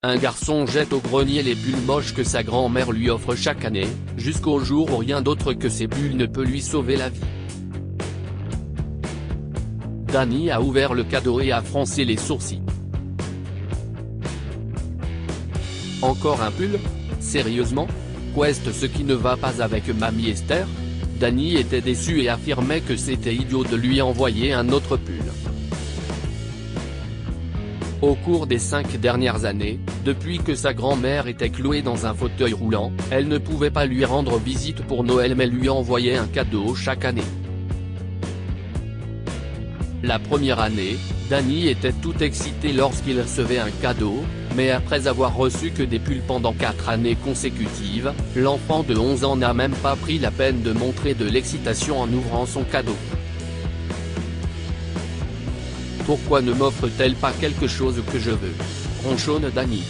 Un garçon jette au grenier les pulls moches que sa grand-mère lui offre chaque année, jusqu'au jour où rien d'autre que ces pulls ne peut lui sauver la vie. Dany a ouvert le cadeau et a froncé les sourcils. Encore un pull? Sérieusement? Qu'est-ce ce qui ne va pas avec Mamie Esther? Dany était déçu et affirmait que c'était idiot de lui envoyer un autre pull. Au cours des 5 dernières années, depuis que sa grand-mère était clouée dans un fauteuil roulant, elle ne pouvait pas lui rendre visite pour Noël mais lui envoyait un cadeau chaque année. La première année, Dany était tout excité lorsqu'il recevait un cadeau, mais après avoir reçu que des pulls pendant 4 années consécutives, l'enfant de 11 ans n'a même pas pris la peine de montrer de l'excitation en ouvrant son cadeau. Pourquoi ne m'offre-t-elle pas quelque chose que je veux? Ronchonne Dany.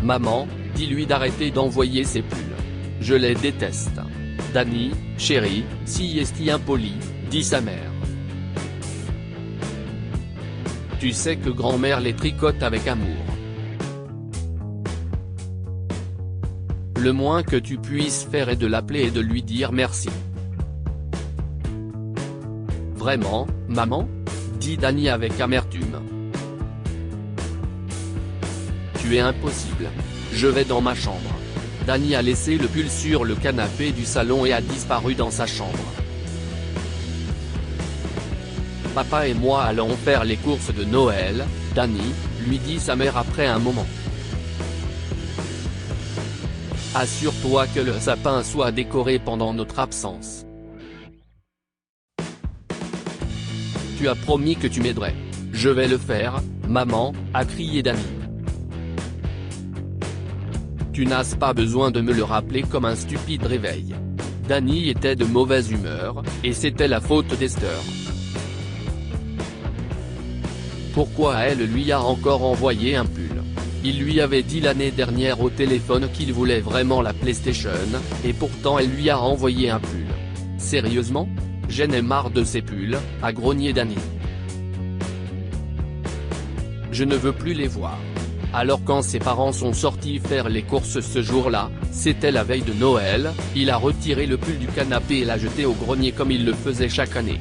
Maman, dis-lui d'arrêter d'envoyer ces pulls. Je les déteste. Dany, chérie, si est-il impoli, dit sa mère. Tu sais que grand-mère les tricote avec amour. Le moins que tu puisses faire est de l'appeler et de lui dire merci. Vraiment, maman? Dit Dany avec amertume. Tu es impossible. Je vais dans ma chambre. Dany a laissé le pull sur le canapé du salon et a disparu dans sa chambre. Papa et moi allons faire les courses de Noël, Dany, lui dit sa mère après un moment. Assure-toi que le sapin soit décoré pendant notre absence. Tu as promis que tu m'aiderais. Je vais le faire, maman, a crié Dany. Tu n'as pas besoin de me le rappeler comme un stupide réveil. Dany était de mauvaise humeur, et c'était la faute d'Esther. Pourquoi elle lui a encore envoyé un pull? Il lui avait dit l'année dernière au téléphone qu'il voulait vraiment la PlayStation, et pourtant elle lui a envoyé un pull. Sérieusement? J'en ai marre de ces pulls, a grogné Dany. Je ne veux plus les voir. Alors quand ses parents sont sortis faire les courses ce jour-là, c'était la veille de Noël, il a retiré le pull du canapé et l'a jeté au grenier comme il le faisait chaque année.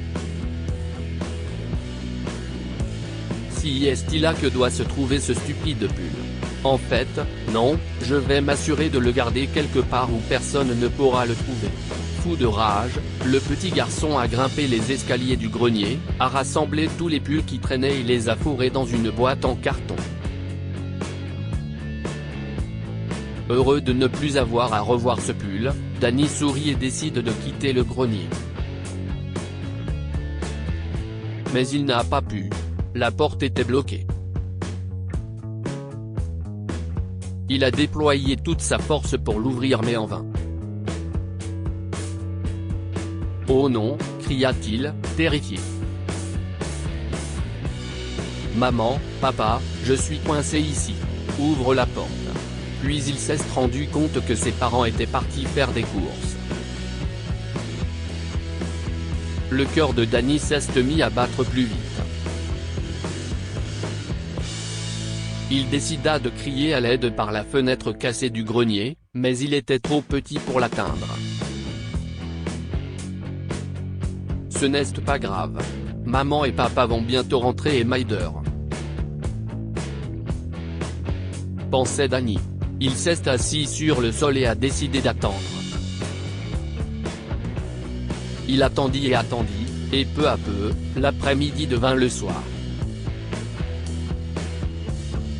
Si est-il là que doit se trouver ce stupide pull? En fait, non, je vais m'assurer de le garder quelque part où personne ne pourra le trouver. Fou de rage, le petit garçon a grimpé les escaliers du grenier, a rassemblé tous les pulls qui traînaient et les a fourrés dans une boîte en carton. Heureux de ne plus avoir à revoir ce pull, Dany sourit et décide de quitter le grenier. Mais il n'a pas pu. La porte était bloquée. Il a déployé toute sa force pour l'ouvrir mais en vain. Oh non, cria-t-il, terrifié. Maman, papa, je suis coincé ici. Ouvre la porte. Puis il s'est rendu compte que ses parents étaient partis faire des courses. Le cœur de Dany s'est mis à battre plus vite. Il décida de crier à l'aide par la fenêtre cassée du grenier, mais il était trop petit pour l'atteindre. Ce n'est pas grave. Maman et papa vont bientôt rentrer et m'aider. Pensait Dany. Il s'est assis sur le sol et a décidé d'attendre. Il attendit, et peu à peu, l'après-midi devint le soir.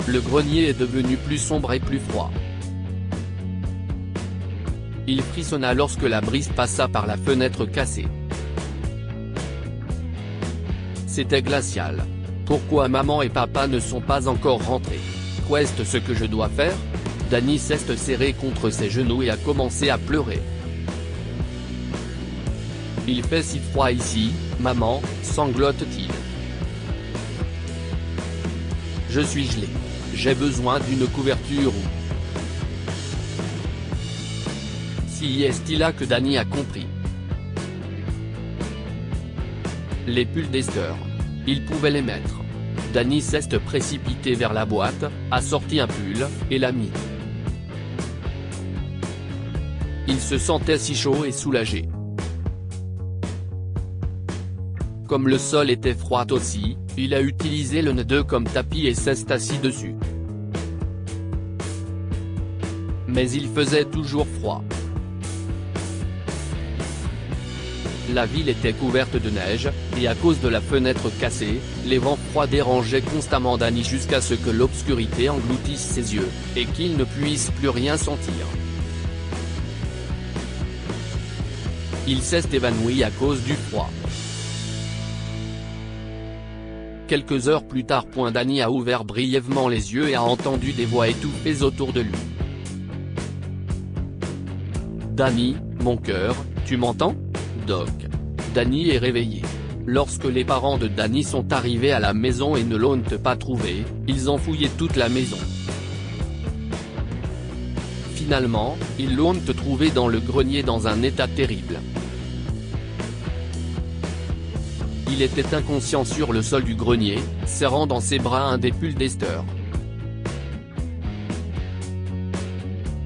Le grenier est devenu plus sombre et plus froid. Il frissonna lorsque la brise passa par la fenêtre cassée. C'était glacial. Pourquoi maman et papa ne sont pas encore rentrés? Qu'est-ce ce que je dois faire? Dany s'est serré contre ses genoux et a commencé à pleurer. Il fait si froid ici, maman, sanglote-t-il. Je suis gelé. J'ai besoin d'une couverture ou... Si est-il là que Dany a compris. Les pulls d'Esther. Il pouvait les mettre. Dany s'est précipité vers la boîte, a sorti un pull, et l'a mis. Il se sentait si chaud et soulagé. Comme le sol était froid aussi, il a utilisé le N2 comme tapis et s'est assis dessus. Mais il faisait toujours froid. La ville était couverte de neige, et à cause de la fenêtre cassée, les vents froids dérangeaient constamment Dany jusqu'à ce que l'obscurité engloutisse ses yeux, et qu'il ne puisse plus rien sentir. Il s'est évanoui à cause du froid. Quelques heures plus tard, Dany a ouvert brièvement les yeux et a entendu des voix étouffées autour de lui. Dany, mon cœur, tu m'entends? Doc. Dany est réveillé. Lorsque les parents de Dany sont arrivés à la maison et ne l'ont pas trouvé, ils ont fouillé toute la maison. Finalement, ils l'ont trouvé dans le grenier dans un état terrible. Il était inconscient sur le sol du grenier, serrant dans ses bras un des pulls d'Esther.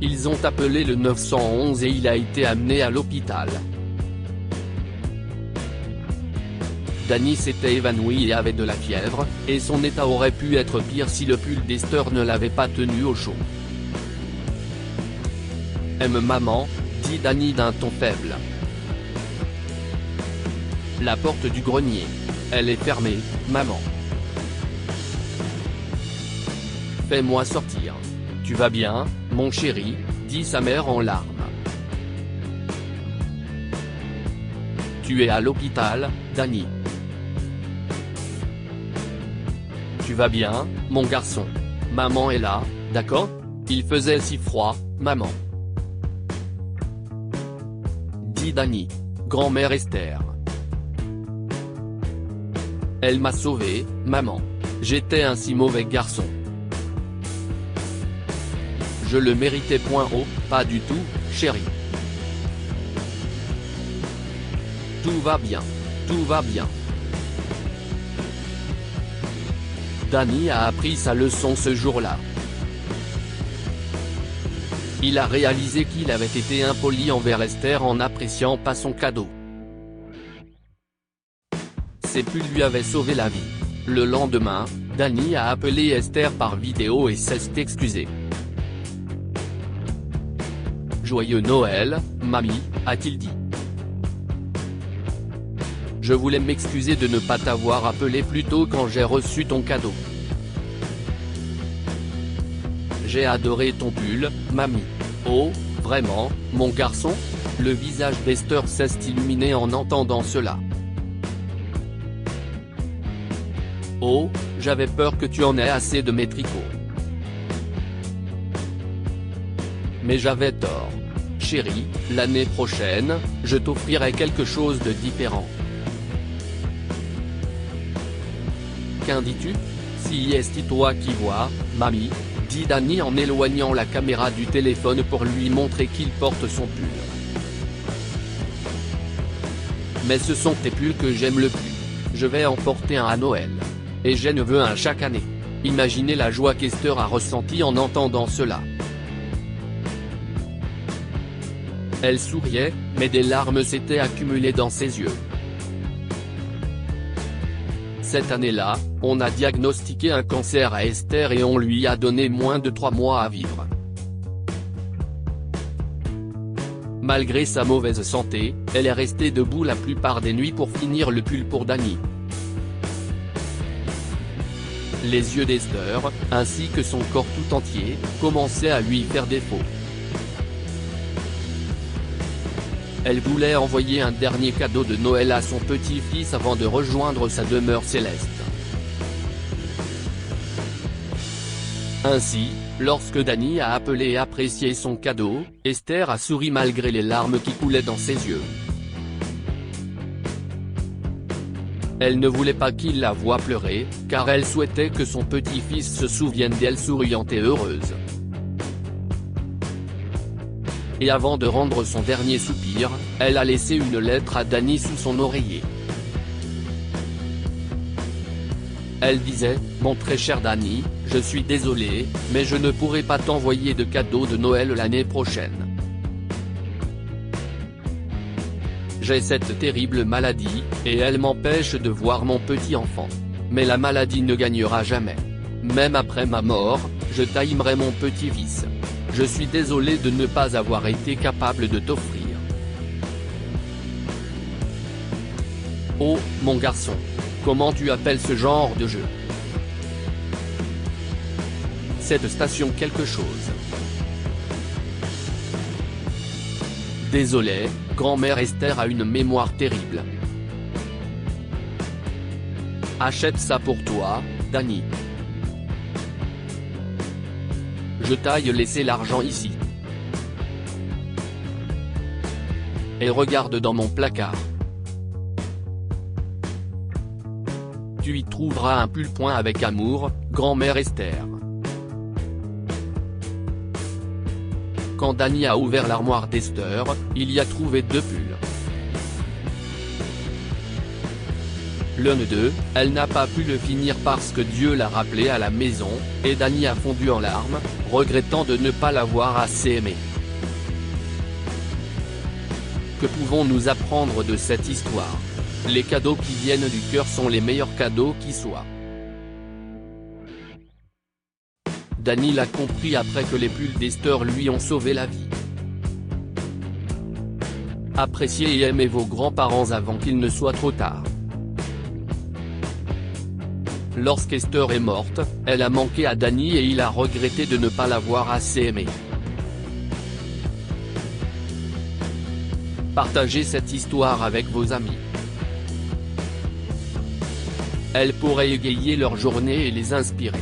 Ils ont appelé le 911 et il a été amené à l'hôpital. Dany s'était évanoui et avait de la fièvre, et son état aurait pu être pire si le pull d'Esther ne l'avait pas tenu au chaud. Aime maman, dit Dany d'un ton faible. La porte du grenier. Elle est fermée, maman. Fais-moi sortir. Tu vas bien, mon chéri, dit sa mère en larmes. Tu es à l'hôpital, Dany. Tu vas bien, mon garçon. Maman est là, d'accord? Il faisait si froid, maman. Dit Dany. Grand-mère Esther. Elle m'a sauvé, maman. J'étais un si mauvais garçon. Je le méritais. Pas du tout, chérie. Tout va bien. Tout va bien. Dany a appris sa leçon ce jour-là. Il a réalisé qu'il avait été impoli envers Esther en n'appréciant pas son cadeau. Ces pulls lui avaient sauvé la vie. Le lendemain, Dany a appelé Esther par vidéo et s'est excusé. Joyeux Noël, mamie, a-t-il dit. Je voulais m'excuser de ne pas t'avoir appelé plus tôt quand j'ai reçu ton cadeau. J'ai adoré ton pull, mamie. Oh, vraiment, mon garçon? Le visage d'Esther s'est illuminé en entendant cela. Oh, j'avais peur que tu en aies assez de mes tricots. Mais j'avais tort. Chérie, l'année prochaine, je t'offrirai quelque chose de différent. Qu'en dis-tu? Si est toi qui vois, mamie, dit Dany en éloignant la caméra du téléphone pour lui montrer qu'il porte son pull. Mais ce sont tes pulls que j'aime le plus. Je vais en porter un à Noël. Et je ne veux un chaque année. Imaginez la joie qu'Esther a ressentie en entendant cela. Elle souriait, mais des larmes s'étaient accumulées dans ses yeux. Cette année-là, on a diagnostiqué un cancer à Esther et on lui a donné moins de 3 mois à vivre. Malgré sa mauvaise santé, elle est restée debout la plupart des nuits pour finir le pull pour Dany. Les yeux d'Esther, ainsi que son corps tout entier, commençaient à lui faire défaut. Elle voulait envoyer un dernier cadeau de Noël à son petit-fils avant de rejoindre sa demeure céleste. Ainsi, lorsque Dany a appelé et apprécié son cadeau, Esther a souri malgré les larmes qui coulaient dans ses yeux. Elle ne voulait pas qu'il la voie pleurer, car elle souhaitait que son petit-fils se souvienne d'elle souriante et heureuse. Et avant de rendre son dernier soupir, elle a laissé une lettre à Dany sous son oreiller. Elle disait « Mon très cher Dany, je suis désolé, mais je ne pourrai pas t'envoyer de cadeau de Noël l'année prochaine. J'ai cette terrible maladie, et elle m'empêche de voir mon petit enfant. Mais la maladie ne gagnera jamais. Même après ma mort, je taillerai mon petit-fils. Je suis désolé de ne pas avoir été capable de t'offrir. Oh, mon garçon. Comment tu appelles ce genre de jeu? Cette station quelque chose. Désolé, grand-mère Esther a une mémoire terrible. Achète ça pour toi, Dany. Je t'aille laisser l'argent ici. Et regarde dans mon placard. Tu y trouveras un pull-point avec amour, grand-mère Esther. Quand Dany a ouvert l'armoire d'Esther, il y a trouvé 2 pulls. L'un d'eux, elle n'a pas pu le finir parce que Dieu l'a rappelé à la maison, et Dany a fondu en larmes, regrettant de ne pas l'avoir assez aimé. Que pouvons-nous apprendre de cette histoire? Les cadeaux qui viennent du cœur sont les meilleurs cadeaux qui soient. Dany l'a compris après que les pulls d'Esther lui ont sauvé la vie. Appréciez et aimez vos grands-parents avant qu'il ne soit trop tard. Lorsqu'Esther est morte, elle a manqué à Dany et il a regretté de ne pas l'avoir assez aimé. Partagez cette histoire avec vos amis. Elle pourrait égayer leur journée et les inspirer.